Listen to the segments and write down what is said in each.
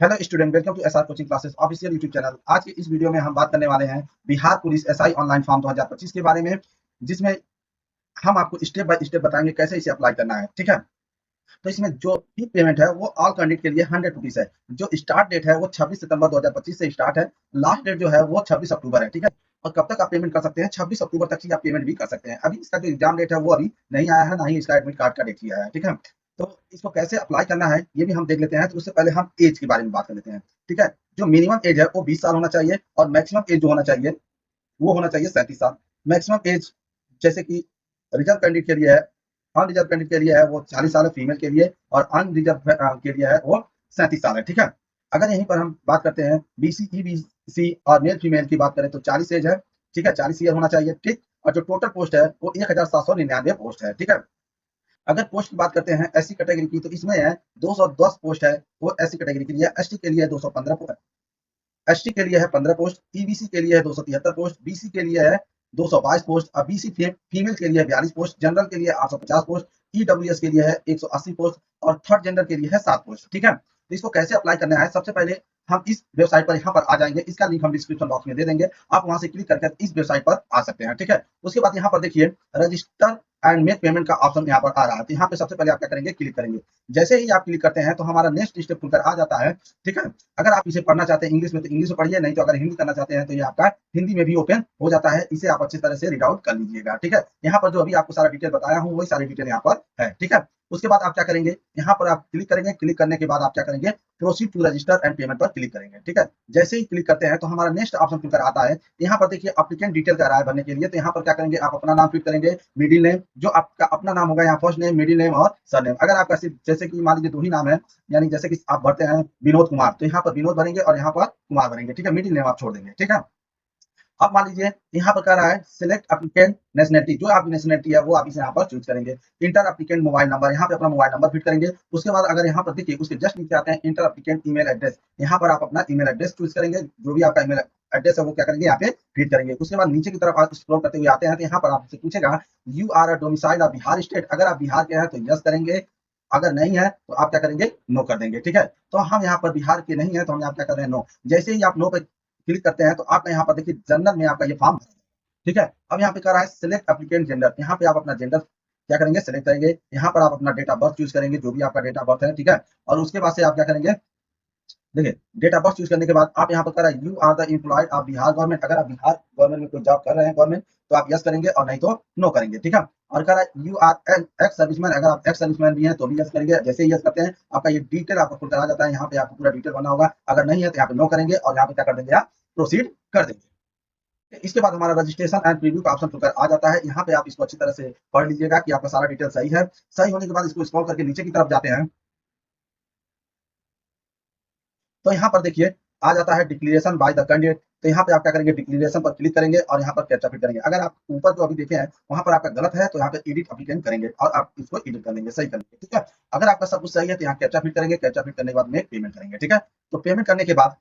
Hello student, welcome to SR coaching classes official YouTube channel. आज की इस video में हम बात करने वाले हैं Bihar police SI online form 2025 के बारे में, जिसमें हम आपको स्टेप बाय स्टेप बताएंगे कैसे इसे अप्लाई करना है। ठीक है, तो इसमें जो फी पेमेंट है वो ऑल कैंडिडेट के लिए 100 रुपीज है। जो स्टार्ट डेट है वो 26 सितंबर 2025 से स्टार्ट है। लास्ट डेट जो है वो 26 अक्टूबर है। ठीक है, और कब तक आप पेमेंट कर सकते हैं? 26 अक्टूबर तक ही आप पेमेंट भी कर सकते हैं। अभी इसका जो एग्जाम डेट है वो अभी नहीं आया है, ना ही इसका एडमिट कार्ड का डेट ही आया है। ठीक है, तो इसको कैसे अप्लाई करना है ये भी हम देख लेते हैं। तो उससे पहले हम एज के बारे में बात कर लेते हैं। ठीक है, जो मिनिमम एज है वो 20 साल होना चाहिए, और मैक्सिमम एज जो होना चाहिए वो होना चाहिए 37 साल। मैक्सिमम एज जैसे कि रिजर्व कैंडिडेट के लिए है, अनरिजर्व कैंडिडेट के लिए है वो 40 साल है फीमेल के लिए, और अनरिजर्व के लिए है वो 37 साल है। ठीक है, अगर यहीं पर हम बात करते हैं बीसी ईबीसी और मेल फीमेल की बात करें तो 40 एज है। ठीक है, 40 ईयर होना चाहिए। ठीक, और जो टोटल पोस्ट है वो 1799 पोस्ट है। ठीक है, अगर पोस्ट की बात करते हैं एससी कैटेगरी की, तो इसमें है 210 पोस्ट है, वो एससी कैटेगरी के लिए। एसटी के लिए 215 पोस्ट, एसटी के लिए है 15 पोस्ट, ईबीसी के लिए है 273 पोस्ट, बीसी के लिए है 222 पोस्ट, और बीसी फीमेल के लिए 42 पोस्ट, जनरल के लिए 850 पोस्ट, ईडब्ल्यूएस के लिए है 180 पोस्ट, और थर्ड जेंडर के लिए है 7 पोस्ट। ठीक है, तो इसको कैसे अप्लाई करना है? सबसे पहले हम इस वेबसाइट पर यहाँ पर आ जाएंगे। इसका लिंक हम डिस्क्रिप्शन बॉक्स में दे देंगे, आप वहां से क्लिक करके इस वेबसाइट पर आ सकते हैं। ठीक है, उसके बाद यहाँ पर देखिए रजिस्टर एंड मेक पेमेंट का ऑप्शन यहाँ पर आ रहा है। तो यहाँ पे सबसे पहले आप क्या करेंगे, क्लिक करेंगे। जैसे ही आप क्लिक करते हैं तो हमारा नेक्स्ट स्टेप खुलकर आ जाता है। ठीक है, अगर आप इसे पढ़ना चाहते हैं इंग्लिश में तो इंग्लिश में पढ़िए, नहीं तो अगर हिंदी करना चाहते हैं तो ये आपका हिंदी में भी ओपन हो जाता है। इसे आप अच्छी तरह से रीड आउट कर लीजिएगा। ठीक है, यहाँ पर जो अभी आपको सारा डिटेल बताया हूँ वही सारी डिटेल यहाँ पर है। ठीक है, उसके बाद आप क्या करेंगे, यहाँ पर आप क्लिक करेंगे। क्लिक करने के बाद आप क्या करेंगे, proceed to register and payment पर क्लिक करेंगे। ठीक है, जैसे ही क्लिक करते हैं तो हमारा नेक्स्ट ऑप्शन खुलकर आता है। यहाँ पर देखिए एप्लीकेंट डिटेल का राय भरने के लिए, तो यहाँ पर क्या करेंगे, आप अपना नाम फिट करेंगे, मिडिल नेम जो आपका अपना नाम होगा, यहाँ फर्स्ट नेम, मिडिल नेम और सरनेम। अगर आपका सिर्फ जैसे कि मान लीजिए 2 ही नाम है, यानी जैसे कि आप भरते हैं विनोद कुमार, तो यहाँ पर विनोद भरेंगे और यहाँ पर कुमार भरेंगे। ठीक है, मिडिल नेम आप छोड़ देंगे। ठीक है, अब मान लीजिए यहाँ पर कह रहा है सिलेक्ट एप्लीकेंट नेशनलिटी, जो आपकी नेशनलिटी है वो आप इसे यहाँ पर चूज करेंगे। इंटर एप्लीकेंट मोबाइल नंबर, यहाँ पे अपना मोबाइल नंबर फिट करेंगे। उसके बाद अगर यहाँ पर देखिए उसके जस्ट नीचे आते हैं इंटर एप्लीकेंट ईमेल एड्रेस, यहाँ पर आप अपना ईमेल एड्रेस चूज करेंगे। जो भी आपका ईमेल एड्रेस है वो क्या करेंगे, यहाँ पे फिट करेंगे। उसके बाद नीचे की तरफ आप स्क्रॉल करते हुए आते हैं तो यहाँ पर आपसे पूछेगा you are a domicile of Bihar state. अगर आप बिहार के हैं तो यस करेंगे, अगर नहीं है तो आप क्या करेंगे, नो कर देंगे। ठीक है, तो हम यहाँ पर बिहार के नहीं है तो हम यहाँ क्या कर रहे हैं, नो। जैसे ही आप नो पे क्लिक करते हैं तो आपका यहाँ पर देखिए जनरल में आपका ये फॉर्म। ठीक है, अब यहाँ पे कह रहा है सिलेक्ट एप्लीकेंट जेंडर, यहाँ पे आप अपना जेंडर क्या करेंगे, सिलेक्ट करेंगे। यहाँ पर आप अपना डेट ऑफ बर्थ चूज करेंगे, जो भी आपका डेट ऑफ बर्थ है। ठीक है, और उसके बाद से आप क्या करेंगे, देखिए डेट ऑफ बर्थ चूज करने के बाद आप यहाँ पर कह रहा है you are the employed of Bihar government. अगर आप बिहार गवर्नमेंट में कोई जॉब कर रहे हैं गवर्नमेंट, तो आप यस करेंगे, और नहीं तो नो करेंगे। ठीक है, और कह रहा है यू आर एक्स सर्विसमैन, अगर आप एक्स सर्विसमैन भी हैं तो भी यस करेंगे। जैसे ही यस करते हैं आपका ये डिटेल आपको खुलकर आ जाता है। यहाँ पे आपको पूरा डिटेल भरना होगा, अगर नहीं है तो यहाँ पे नो करेंगे, और यहाँ पे क्या कर देंगे, आप प्रोसीड कर देंगे। इसके बाद हमारा रजिस्ट्रेशन एंड प्रीव्यू का ऑप्शन खुलकर आ जाता है। यहाँ पे आप इसको अच्छी तरह से पढ़ लीजिएगा कि आपका सारा डिटेल सही है। सही होने के बाद इसको स्क्रॉल करके नीचे की तरफ जाते हैं तो यहाँ पर देखिए आ जाता है डिक्लेरेशन बाय द कैंडिडेट। तो यहाँ पे आप क्या करेंगे, डिक्लेरेशन पर क्लिक करेंगे और यहाँ पर कैप्चा फिट करेंगे। अगर आप ऊपर जो अभी देखे हैं वहां पर आपका गलत है तो यहाँ पे एडिट एप्लीकेंट करेंगे और आप इसको एडिट कर लेंगे, सही करेंगे। ठीक है, अगर आपका सब कुछ सही है तो यहाँ कैप्चा फिट करेंगे। कैप्चा फिट करने के बाद मेक पेमेंट करेंगे। ठीक है, तो पेमेंट करने के बाद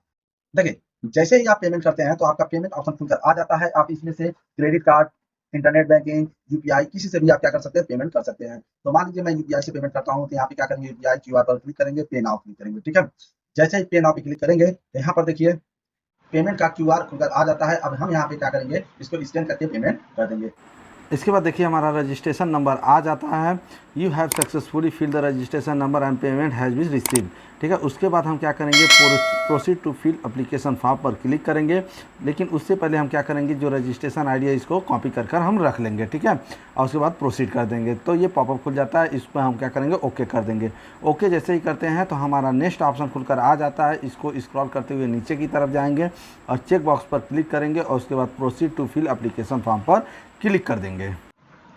देखिए जैसे ही आप पेमेंट करते हैं तो आपका पेमेंट ऑप्शन खुलकर आ जाता है। आप इसमें से credit card, internet banking, UPI, किसी से भी आप क्या कर सकते हैं, पेमेंट कर सकते हैं। तो मान लीजिए मैं यूपीआई से पेमेंट करता हूं, तो यहाँ पे क्या करेंगे, यूपीआई क्यूआर पर क्लिक करेंगे, पे नाउ क्लिक करेंगे। ठीक है, जैसे ही पे नाउ पे क्लिक करेंगे तो यहाँ पर देखिए पेमेंट का क्यूआर खुलकर आ जाता है। अब हम यहाँ पे क्या करेंगे, इसको स्कैन करके पेमेंट कर देंगे। इसके बाद देखिए हमारा रजिस्ट्रेशन नंबर आ जाता है। You have successfully fill the registration number and payment has been received. ठीक है, उसके बाद हम क्या करेंगे, proceed to fill application form पर क्लिक करेंगे। लेकिन उससे पहले हम क्या करेंगे, जो रजिस्ट्रेशन आईडी है इसको कॉपी कर हम रख लेंगे। ठीक है, और उसके बाद प्रोसीड कर देंगे तो ये पॉपअप खुल जाता है। इस पर हम क्या करेंगे, ओके कर देंगे। ओके जैसे ही करते हैं तो हमारा नेक्स्ट ऑप्शन खुलकर आ जाता है। इसको स्क्रॉल करते हुए नीचे की तरफ जाएंगे और चेक बॉक्स पर क्लिक करेंगे और उसके बाद proceed to fill application form पर क्लिक कर देंगे।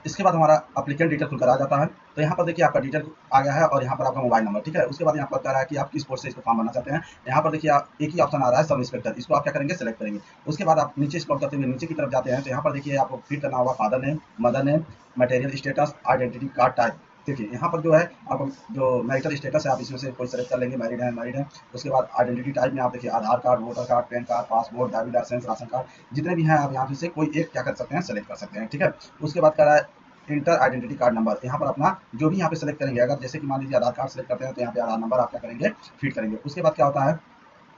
इसके बाद हमारा एप्लीकेंट डिटेल खुलकर आ जाता है। तो यहाँ पर देखिए आपका डिटेल आ गया है और यहाँ पर आपका मोबाइल नंबर। ठीक है, उसके बाद यहाँ पर कह रहा है कि आप किस पोस्ट से इसको फॉर्म भरना चाहते हैं। यहाँ पर देखिए आप एक ही ऑप्शन आ रहा है सब इंस्पेक्टर, इसको आप क्या करेंगे, सेलेक्ट करेंगे। उसके बाद आप नीचे स्क्रॉल करते हुए नीचे की तरफ जाते हैं तो यहाँ पर देखिए आपको फिट करना होगा father name, mother name, material status, identity card type. देखिए यहाँ पर जो है आप जो मैरिटल स्टेटस है आप इसमें से कोई सेलेक्ट कर लेंगे, मैरिड है मैरिड है। उसके बाद आइडेंटिटी टाइप में आप देखिए Aadhaar card, voter card, PAN card, passport, driving licence, ration card, जितने भी हैं आप यहाँ से कोई एक क्या कर सकते हैं, सेलेक्ट कर सकते हैं। ठीक है, उसके बाद कह रहा है इंटर आइडेंटिटी कार्ड नंबर, यहाँ पर अपना जो भी यहाँ पे सेलेक्ट करेंगे। अगर जैसे कि मान लीजिए आधार कार्ड सेलेक्ट करते हैं तो यहाँ पे आधार नंबर आप क्या करेंगे, फिट करेंगे। उसके बाद क्या होता है,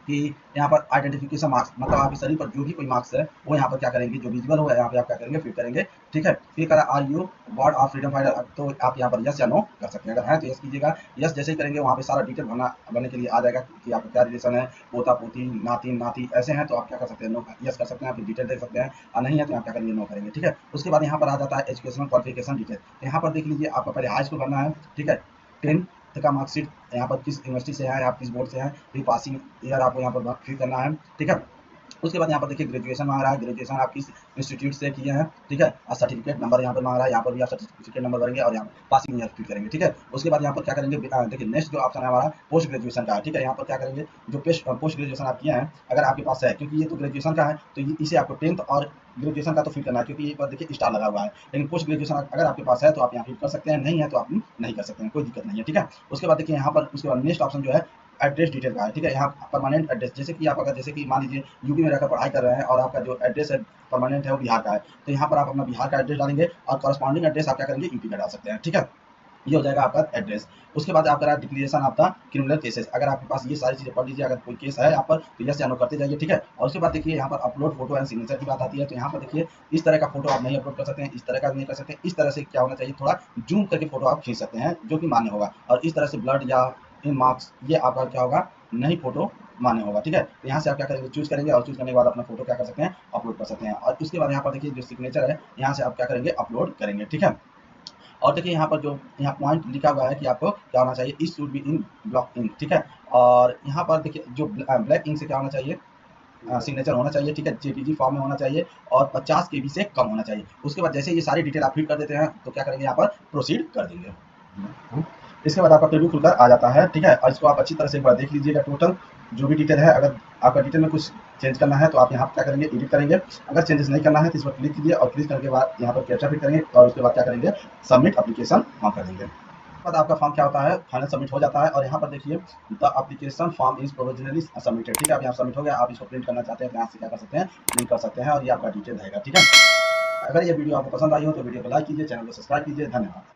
कि यहाँ पर आइडेंटिफिकेशन मार्क्स, मतलब आपके शरीर पर जो भी कोई मार्क्स है वो यहाँ पर क्या करेंगे, जो विजिबल हो यहाँ पे आप क्या करेंगे, फिल करेंगे। ठीक है, फिर करा are you ward of freedom fighter, तो आप यहाँ पर यस या नो कर सकते हैं। अगर है तो यस कीजिएगा। यस जैसे ही करेंगे वहाँ पे सारा डिटेल भरने के लिए आ जाएगा कि आपका क्या रिलेशन है, पोता पोती, नाती नाती ऐसे हैं, तो आप क्या कर सकते हैं, नो यस कर सकते हैं, फिर डिटेल दे सकते हैं। और नहीं है तो आप क्या करेंगे, नो करेंगे। ठीक है, उसके बाद यहाँ पर आ जाता है एजुकेशनल क्वालिफिकेशन डिटेल। तो यहाँ पर देख लीजिए, आपका पहले हाई स्कूल भरना है। ठीक है, 10th का मार्कशीट, यहाँ पर किस यूनिवर्सिटी से हैं, आप किस बोर्ड से हैं, फिर पासिंग ईयर आपको यहाँ पर फिल करना है। ठीक है, उसके बाद यहाँ पर देखिए ग्रेजुएशन मांग रहा है, ग्रेजुएशन आप किस इंस्टीट्यूट से किए हैं। ठीक है, और सर्टिफिकेट नंबर यहाँ पर मांग रहा है, यहाँ पर भी आप सर्टिफिकेट नंबर भरेंगे और यहाँ पासिंग ईयर फिल करेंगे। ठीक है, उसके बाद यहाँ पर क्या करेंगे, देखिए नेक्स्ट जो ऑप्शन है हमारा पोस्ट ग्रेजुएशन का है। ठीक है, यहाँ पर क्या करेंगे, जो पोस्ट ग्रेजुएशन आप किए हैं अगर आपके पास है, क्योंकि ये तो ग्रेजुएशन का है तो इसे आपको 10th और ग्रेजुएशन का तो फिल करना है, क्योंकि ये पर देखिए स्टार लगा हुआ है। लेकिन पोस्ट ग्रेजुएशन अगर आपके पास है तो आप यहाँ फिल कर सकते हैं, नहीं है तो आप नहीं कर सकते हैं, कोई दिक्कत नहीं है। ठीक है, उसके बाद देखिए यहाँ पर उसके बाद नेक्स्ट ऑप्शन जो है एड्रेस डिटेल का है। ठीक है, यहाँ परमानेंट एड्रेस, जैसे कि आप अगर जैसे कि मान लीजिए यूपी में रहकर पढ़ाई कर रहे हैं और आपका जो एड्रेस है परमानेंट है वो बिहार का है, तो यहाँ पर आप अपना बिहार का एड्रेस डालेंगे और कॉरस्पॉन्डिंग एड्रेस आप क्या करेंगे, यूपी का डाल सकते हैं। ठीक है, ये हो जाएगा आपका एड्रेस। उसके बाद आपका डिक्लेरेशन आपका क्रिमिनल केसेस, अगर आपके पास ये सारी चीज़ें पढ़ लीजिए, अगर कोई केस है आप पर तो यस या नो करते जाइए। ठीक है, और उसके बाद देखिए यहाँ पर अपलोड फोटो एंड सिग्नेचर की बात आती है, तो यहाँ पर देखिए इस तरह का फोटो आप नहीं अपलोड कर सकते हैं, इस तरह का नहीं कर सकते। इस तरह से क्या होना चाहिए, थोड़ा जूम करके फोटो आप खींच सकते हैं जो कि मान्य होगा, और इस तरह से ब्लड या इन मार्क्स ये आपका क्या होगा, नहीं फोटो मान्य होगा। ठीक है, तो यहाँ से आप क्या करेंगे, चूज करेंगे और चूज करने के बाद अपना फोटो क्या कर सकते हैं, अपलोड कर सकते हैं। और उसके बाद यहाँ पर देखिए जो सिग्नेचर है यहाँ से आप क्या करेंगे, अपलोड करेंगे। ठीक है, और देखिए यहाँ पर जो यहाँ पॉइंट लिखा हुआ है कि आपको क्या होना चाहिए, इस should be in block ink. ठीक है, और यहाँ पर देखिए जो ब्लैक इंक से क्या होना चाहिए, सिग्नेचर होना चाहिए। ठीक है, जेपीजी फॉर्म में होना चाहिए और 50 केबी से कम होना चाहिए। उसके बाद जैसे ये सारी डिटेल आप फिल कर देते हैं तो क्या करेंगे, यहाँ पर प्रोसीड कर देंगे। इसके बाद आपका प्रीव्यू खुलकर आ जाता है। ठीक है, और इसको आप अच्छी तरह से एक बार देख लीजिएगा, टोटल जो भी डिटेल है। अगर आपका डिटेल में कुछ चेंज करना है तो आप यहाँ पर क्या करेंगे, एडिट करेंगे। अगर चेंजेस नहीं करना है तो इस पर क्लिक कीजिए और क्लिक करने के बाद यहाँ पर कैप्चा फिट करेंगे और उसके बाद क्या करेंगे, सबमिट एप्लीकेशन फॉर्म कर देंगे। बाद आपका फॉर्म क्या होता है, फाइनल सबमिट हो जाता है। और यहाँ पर देखिए the application form is provisionally submitted. ठीक है, अब यहाँ सबमिट हो गया, आप इसको प्रिंट करना चाहते हैं तो यहाँ से क्या कर सकते हैं, प्रिंट कर सकते हैं और ये आपका डिटेल रहेगा। ठीक है, अगर ये वीडियो आपको पसंद आई हो तो वीडियो को लाइक कीजिए, चैनल को सब्सक्राइब कीजिए। धन्यवाद।